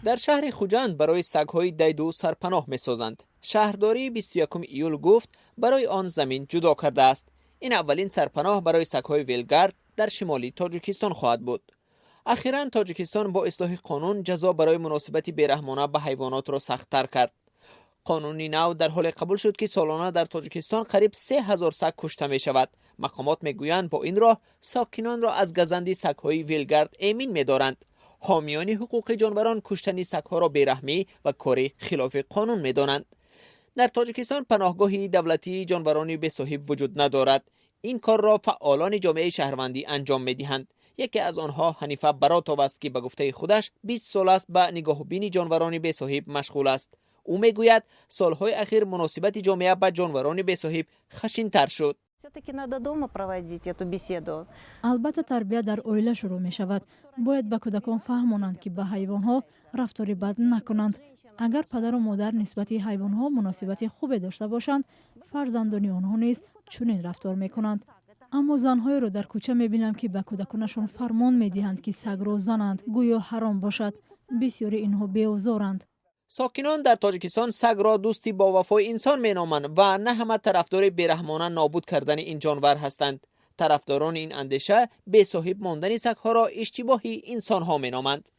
در شهر خوجند برای سگ‌های دیدو سرپناه می‌سازند. شهرداری 21 ایول گفت برای آن زمین جدا کرده است. این اولین سرپناه برای سگ‌های ویلگارد در شمالی تاجیکستان خواهد بود. اخیراً تاجیکستان با اصلاح قانون جزا برای مناسبت بیرحمانه به حیوانات را سخت‌تر کرد. قانونی نو در حال قبول شد که سالانه در تاجیکستان قریب 3000 سگ کشته می شود. مقامات میگویند با این راه ساکنان را از گزندی سگ‌های ویلگارد امین می‌دارند. حامیان حقوق جانوران کشتن سگ‌ها را بیرحمی و کاری خلاف قانون می‌دانند. در تاجیکستان پناهگاهی دولتی جانوران بی‌صاحب وجود ندارد. این کار را فعالان جامعه شهروندی انجام می‌دهند. یکی از آنها حنیفه براتov است که به گفته خودش 20 سال است به نگاهبینی جانوران بی‌صاحب مشغول است. او میگوید سالهای اخیر مناسبت جامعه با جانوران بی‌صاحب خشن‌تر شد. البته تربیت در اویله شروع می شود. باید به کودکان فهمانند که به حیوانها رفتاری بد نکنند. اگر پدر و مادر نسبت حیوانها مناسبت خوبی داشته باشند، فرزندان آنها نیز چنین رفتار می کنند. اما زنهای را در کوچه می بینم که به کودکانشان فرمان می دهند که سگ را زنند، گویا حرام باشد. بسیاری اینها بی‌آزارند. ساکنان در تاجیکستان سگ را دوستی با وفای انسان مینامند و نه همه طرفدار بیرحمانه نابود کردن این جانور هستند. طرفداران این اندیشه بی‌صاحب ماندن سگ‌ها را اشتباهی انسان‌ها مینامند.